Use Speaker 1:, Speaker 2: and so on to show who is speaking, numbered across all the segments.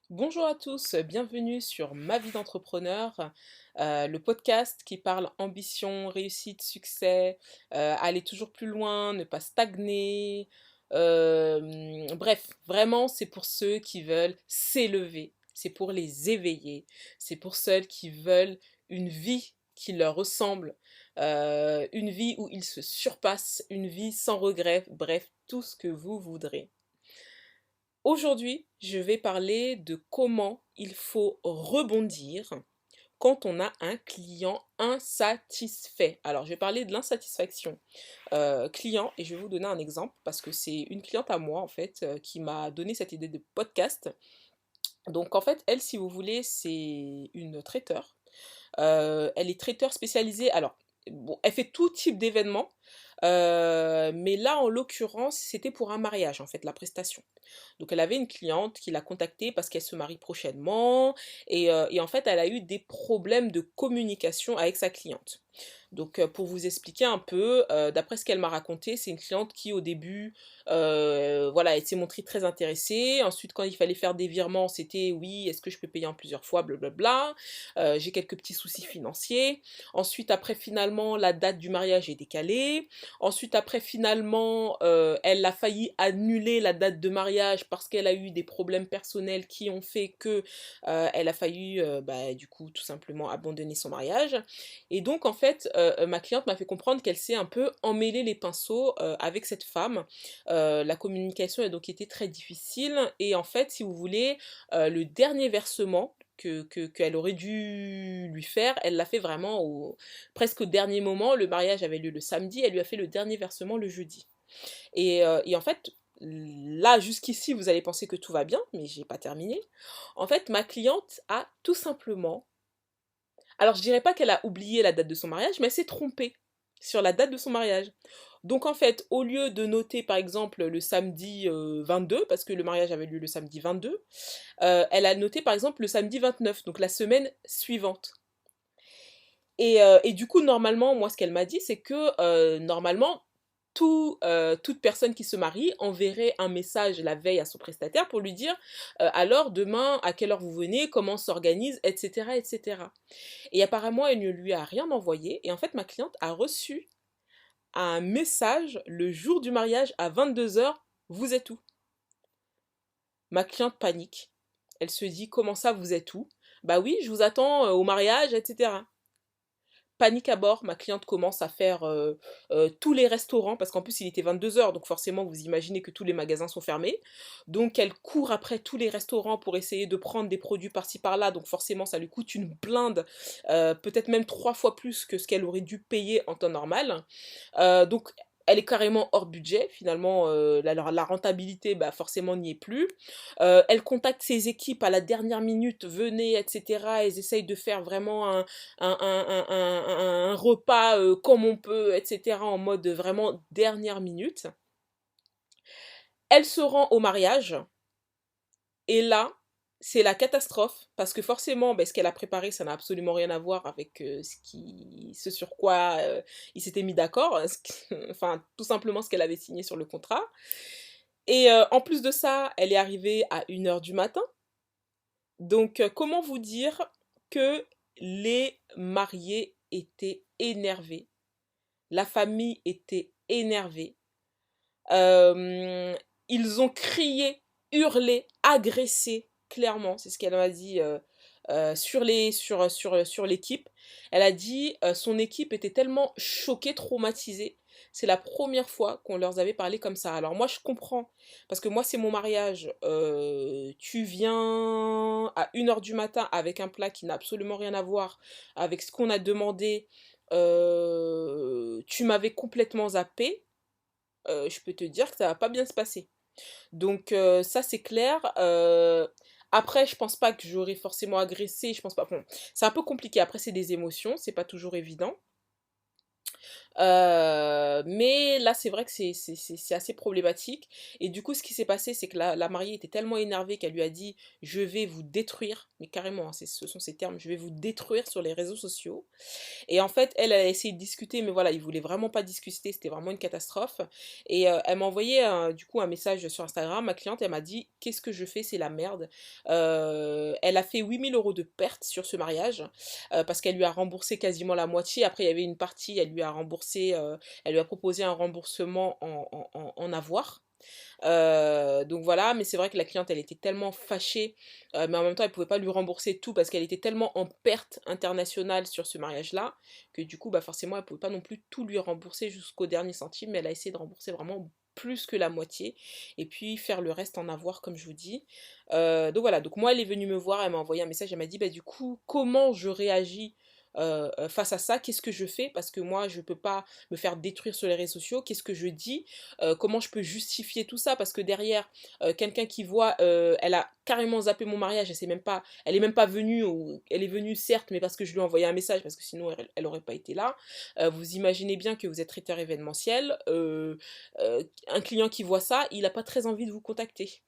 Speaker 1: Bonjour à tous, bienvenue sur Ma vie d'entrepreneur, le podcast qui parle ambition, réussite, succès, aller toujours plus loin, ne pas stagner. Bref, vraiment, c'est pour ceux qui veulent s'élever, c'est pour les éveiller, c'est pour ceux qui veulent une vie qui leur ressemble, une vie où ils se surpassent, une vie sans regret, bref, tout ce que vous voudrez. Aujourd'hui, je vais parler de comment il faut rebondir quand on a un client insatisfait. Alors, je vais parler de l'insatisfaction client et je vais vous donner un exemple parce que c'est une cliente à moi en fait qui m'a donné cette idée de podcast. Donc en fait, elle, si vous voulez, c'est une traiteur. Elle est traiteur spécialisée. Alors, bon, elle fait tout type d'événements. Mais là, en l'occurrence, c'était pour un mariage, en fait, la prestation. Donc, elle avait une cliente qui l'a contactée parce qu'elle se marie prochainement. Et en fait, elle a eu des problèmes de communication avec sa cliente. Donc, pour vous expliquer un peu, d'après ce qu'elle m'a raconté, c'est une cliente qui, au début, voilà, elle s'est montrée très intéressée. Ensuite, quand il fallait faire des virements, c'était oui, est-ce que je peux payer en plusieurs fois, blablabla. J'ai quelques petits soucis financiers. Ensuite, après, finalement, la date du mariage est décalée. Ensuite, après, finalement, elle a failli annuler la date de mariage parce qu'elle a eu des problèmes personnels qui ont fait que elle a failli, bah, du coup, tout simplement abandonner son mariage. Et donc, en fait, ma cliente m'a fait comprendre qu'elle s'est un peu emmêlé les pinceaux avec cette femme. La communication a donc été très difficile. Et en fait, si vous voulez, le dernier versement qu'elle aurait dû lui faire, elle l'a fait vraiment presque au dernier moment. Le mariage avait lieu le samedi, elle lui a fait le dernier versement le jeudi. Et en fait, là, jusqu'ici, vous allez penser que tout va bien, mais j'ai pas terminé. En fait, ma cliente a tout simplement, alors je dirais pas qu'elle a oublié la date de son mariage, mais elle s'est trompée sur la date de son mariage. Donc en fait, au lieu de noter par exemple le samedi 22, parce que le mariage avait lieu le samedi 22, elle a noté par exemple le samedi 29, donc la semaine suivante. Et du coup, normalement, moi, ce qu'elle m'a dit, c'est que normalement, toute personne qui se marie enverrait un message la veille à son prestataire pour lui dire alors demain, à quelle heure vous venez, comment on s'organise, etc., etc. Et apparemment, elle ne lui a rien envoyé. Et en fait, ma cliente a reçu un message le jour du mariage à 22 heures. Vous êtes où? Ma cliente panique. Elle se dit comment ça, vous êtes où? Bah oui, je vous attends au mariage, etc. Panique à bord, ma cliente commence à faire tous les restaurants, parce qu'en plus il était 22 heures, donc forcément vous imaginez que tous les magasins sont fermés. Donc elle court après tous les restaurants pour essayer de prendre des produits par-ci par-là, donc forcément ça lui coûte une blinde, peut-être même 3 fois plus que ce qu'elle aurait dû payer en temps normal. Donc elle est carrément hors budget, finalement la rentabilité bah, forcément n'y est plus. Elle contacte ses équipes à la dernière minute, venez, etc. Elles essayent de faire vraiment un repas comme on peut, etc. en mode vraiment dernière minute. Elle se rend au mariage, et là, c'est la catastrophe, parce que forcément, ben, ce qu'elle a préparé, ça n'a absolument rien à voir avec ce sur quoi il s'était mis d'accord, enfin, tout simplement ce qu'elle avait signé sur le contrat. Et en plus de ça, elle est arrivée à 1 heure du matin. Donc, comment vous dire que les mariés étaient énervés, la famille était énervée. Euh, Ils ont crié, hurlé, agressé, clairement, c'est ce qu'elle m'a dit sur l'équipe. Elle a dit son équipe était tellement choquée, traumatisée. C'est la première fois qu'on leur avait parlé comme ça. Alors moi je comprends, parce que moi c'est mon mariage. Tu viens à 1 heure du matin avec un plat qui n'a absolument rien à voir avec ce qu'on a demandé. Tu m'avais complètement zappé. Je peux te dire que ça va pas bien se passer. Donc ça c'est clair. Après, je pense pas que j'aurais forcément agressé, je pense pas. Bon, c'est un peu compliqué. Après, c'est des émotions, c'est pas toujours évident. Mais là, c'est vrai que c'est assez problématique. Et du coup, ce qui s'est passé, c'est que la mariée était tellement énervée qu'elle lui a dit: «Je vais vous détruire», mais carrément, hein, ce sont ses termes: «Je vais vous détruire sur les réseaux sociaux». Et en fait, elle a essayé de discuter, mais voilà, il voulait vraiment pas discuter, c'était vraiment une catastrophe. Et elle m'a envoyé du coup un message sur Instagram, ma cliente, elle m'a dit: «Qu'est-ce que je fais? C'est la merde». Elle a fait 8 000 € de pertes sur ce mariage, parce qu'elle lui a remboursé quasiment la moitié. Après, il y avait une partie, elle lui a remboursé, elle lui a proposé un remboursement en avoir. Donc voilà, mais c'est vrai que la cliente, elle était tellement fâchée, mais en même temps, elle pouvait pas lui rembourser tout parce qu'elle était tellement en perte internationale sur ce mariage-là, que du coup, bah forcément, elle pouvait pas non plus tout lui rembourser jusqu'au dernier centime, mais elle a essayé de rembourser vraiment plus que la moitié, et puis faire le reste en avoir, comme je vous dis. Donc voilà, donc moi, elle est venue me voir, elle m'a envoyé un message, elle m'a dit, bah du coup, comment je réagis face à ça, qu'est-ce que je fais? Parce que moi, je peux pas me faire détruire sur les réseaux sociaux, qu'est-ce que je dis? Comment je peux justifier tout ça? Parce que derrière, quelqu'un qui voit, elle a carrément zappé mon mariage, elle est même pas venue, ou elle est venue certes, mais parce que je lui ai envoyé un message, parce que sinon elle aurait pas été là. Vous imaginez bien que vous êtes traiteur événementiel, un client qui voit ça, il a pas très envie de vous contacter.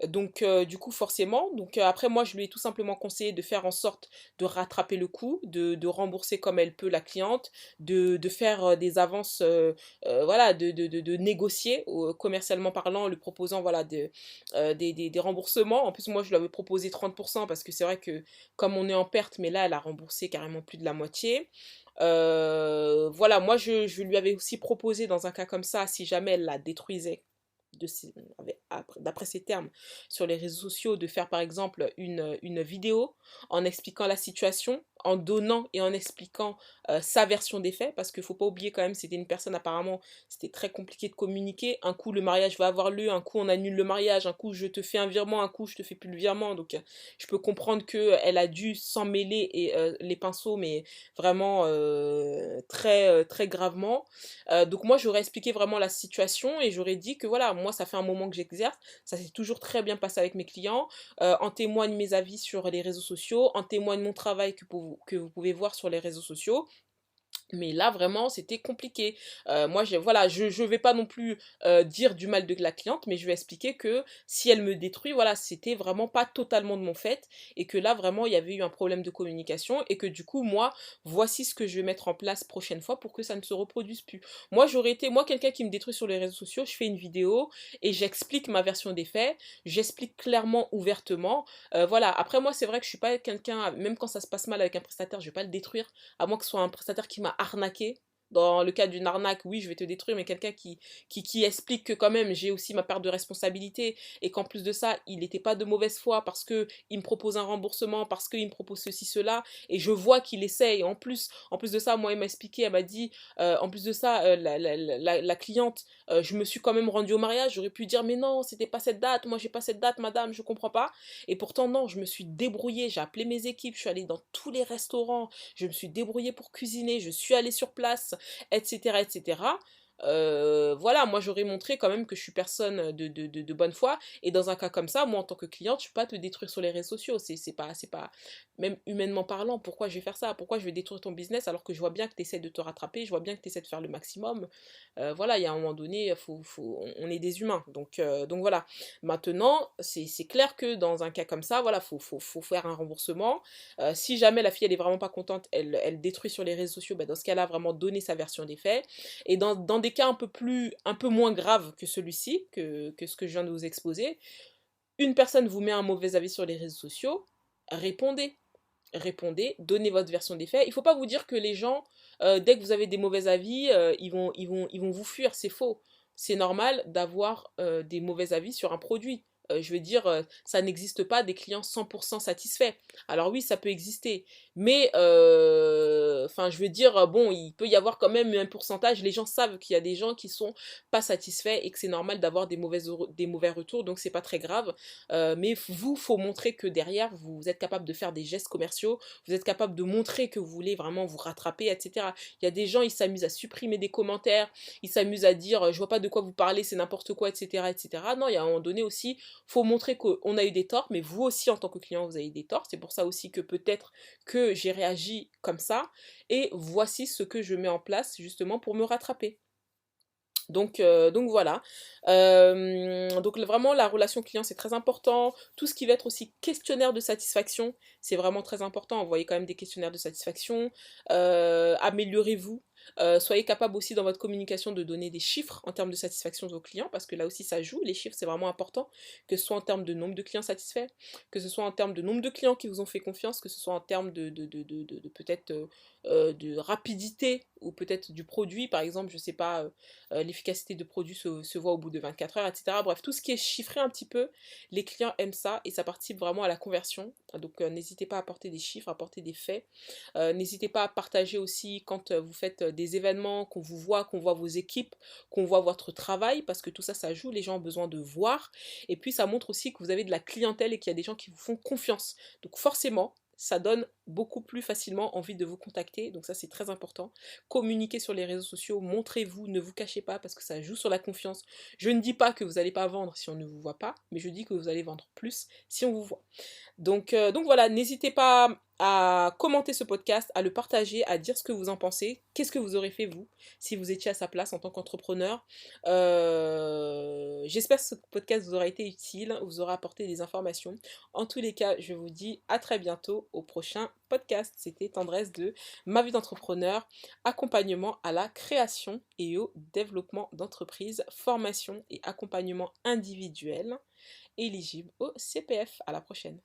Speaker 1: Donc du coup forcément, donc après moi je lui ai tout simplement conseillé de faire en sorte de rattraper le coup, de rembourser comme elle peut la cliente, de faire des avances, voilà, de négocier commercialement parlant, en lui proposant voilà des remboursements. En plus moi je lui avais proposé 30% parce que c'est vrai que comme on est en perte, mais là elle a remboursé carrément plus de la moitié. Voilà, moi je lui avais aussi proposé dans un cas comme ça, si jamais elle la détruisait d'après ses termes sur les réseaux sociaux, de faire par exemple une vidéo en expliquant la situation, en donnant et en expliquant sa version des faits, parce qu'il faut pas oublier quand même, c'était une personne apparemment, c'était très compliqué de communiquer. Un coup le mariage va avoir lieu, un coup on annule le mariage, un coup je te fais un virement, un coup je te fais plus le virement. Donc je peux comprendre que elle a dû s'en mêler et les pinceaux, mais vraiment très gravement. Donc moi j'aurais expliqué vraiment la situation et j'aurais dit que voilà, moi ça fait un moment que j'exerce, ça s'est toujours très bien passé avec mes clients, en témoignent mes avis sur les réseaux sociaux, en témoigne mon travail que vous pouvez voir sur les réseaux sociaux. Mais là, vraiment, c'était compliqué. Moi, voilà, je vais pas non plus dire du mal de la cliente, mais je vais expliquer que si elle me détruit, voilà, c'était vraiment pas totalement de mon fait, et que là, vraiment, il y avait eu un problème de communication, et que du coup, moi, voici ce que je vais mettre en place prochaine fois pour que ça ne se reproduise plus. Moi, j'aurais été, moi, quelqu'un qui me détruit sur les réseaux sociaux, je fais une vidéo et j'explique ma version des faits, j'explique clairement, ouvertement. Voilà, après, moi, c'est vrai que je suis pas quelqu'un, même quand ça se passe mal avec un prestataire, je vais pas le détruire, à moins que ce soit un prestataire qui m'a arnaqué. Dans le cas d'une arnaque, oui, je vais te détruire, mais quelqu'un qui explique que quand même j'ai aussi ma part de responsabilité, et qu'en plus de ça, il n'était pas de mauvaise foi parce que il me propose un remboursement, parce qu'il me propose ceci, cela, et je vois qu'il essaye. En plus de ça, moi, il m'a expliqué, elle m'a dit, en plus de ça, la cliente, je me suis quand même rendue au mariage, j'aurais pu dire, mais non, c'était pas cette date, moi j'ai pas cette date, madame, je comprends pas. Et pourtant, non, je me suis débrouillée, j'ai appelé mes équipes, je suis allée dans tous les restaurants, je me suis débrouillée pour cuisiner, je suis allée sur place, etc., etc. Voilà, moi j'aurais montré quand même que je suis personne de bonne foi, et dans un cas comme ça, moi en tant que cliente, je peux pas te détruire sur les réseaux sociaux, c'est pas, même humainement parlant, pourquoi je vais faire ça? Pourquoi je vais détruire ton business alors que je vois bien que tu essaies de te rattraper, je vois bien que tu essaies de faire le maximum. Voilà, il y a un moment donné, on est des humains, donc voilà. Maintenant, c'est clair que dans un cas comme ça, voilà, faut faire un remboursement. Si jamais la fille elle est vraiment pas contente, elle détruit sur les réseaux sociaux, bah, dans ce cas-là, vraiment donner sa version des faits. Et dans des cas un peu moins graves que celui-ci, que ce que je viens de vous exposer, une personne vous met un mauvais avis sur les réseaux sociaux, répondez. Répondez, donnez votre version des faits. Il ne faut pas vous dire que les gens, dès que vous avez des mauvais avis, ils vont vous fuir. C'est faux. C'est normal d'avoir des mauvais avis sur un produit. Je veux dire, ça n'existe pas des clients 100% satisfaits. Alors oui, ça peut exister, mais enfin, je veux dire, bon, il peut y avoir quand même un pourcentage. Les gens savent qu'il y a des gens qui sont pas satisfaits et que c'est normal d'avoir des mauvais retours, donc c'est pas très grave. Mais vous, faut montrer que derrière, vous êtes capable de faire des gestes commerciaux, vous êtes capable de montrer que vous voulez vraiment vous rattraper, etc. Il y a des gens, ils s'amusent à supprimer des commentaires, ils s'amusent à dire, je vois pas de quoi vous parlez, c'est n'importe quoi, etc., etc. Non, il y a un moment donné aussi, faut montrer qu'on a eu des torts, mais vous aussi en tant que client, vous avez eu des torts. C'est pour ça aussi que peut-être que j'ai réagi comme ça. Et voici ce que je mets en place justement pour me rattraper. Donc voilà. Donc vraiment la relation client c'est très important. Tout ce qui va être aussi questionnaire de satisfaction, c'est vraiment très important. Envoyez quand même des questionnaires de satisfaction. Améliorez-vous. Soyez capable aussi dans votre communication de donner des chiffres en termes de satisfaction de vos clients, parce que là aussi ça joue, les chiffres c'est vraiment important, que ce soit en termes de nombre de clients satisfaits, que ce soit en termes de nombre de clients qui vous ont fait confiance, que ce soit en termes de peut-être de rapidité ou peut-être du produit, par exemple, je sais pas, l'efficacité de produit se voit au bout de 24 heures, etc. Bref, tout ce qui est chiffré un petit peu, les clients aiment ça et ça participe vraiment à la conversion. Donc n'hésitez pas à apporter des chiffres, à apporter des faits. N'hésitez pas à partager aussi quand vous faites des événements, qu'on voit vos équipes, qu'on voit votre travail, parce que tout ça, ça joue, les gens ont besoin de voir. Et puis ça montre aussi que vous avez de la clientèle et qu'il y a des gens qui vous font confiance. Donc forcément, ça donne beaucoup plus facilement envie de vous contacter, donc ça c'est très important. Communiquez sur les réseaux sociaux, montrez-vous, ne vous cachez pas parce que ça joue sur la confiance. Je ne dis pas que vous n'allez pas vendre si on ne vous voit pas, mais je dis que vous allez vendre plus si on vous voit. Donc voilà, n'hésitez pas à commenter ce podcast, à le partager, à dire ce que vous en pensez. Qu'est-ce que vous aurez fait vous, si vous étiez à sa place en tant qu'entrepreneur. J'espère que ce podcast vous aura été utile, vous aura apporté des informations. En tous les cas, je vous dis à très bientôt au prochain podcast. C'était Tendresse de Ma vie d'entrepreneur, accompagnement à la création et au développement d'entreprise, formation et accompagnement individuel éligible au CPF. À la prochaine.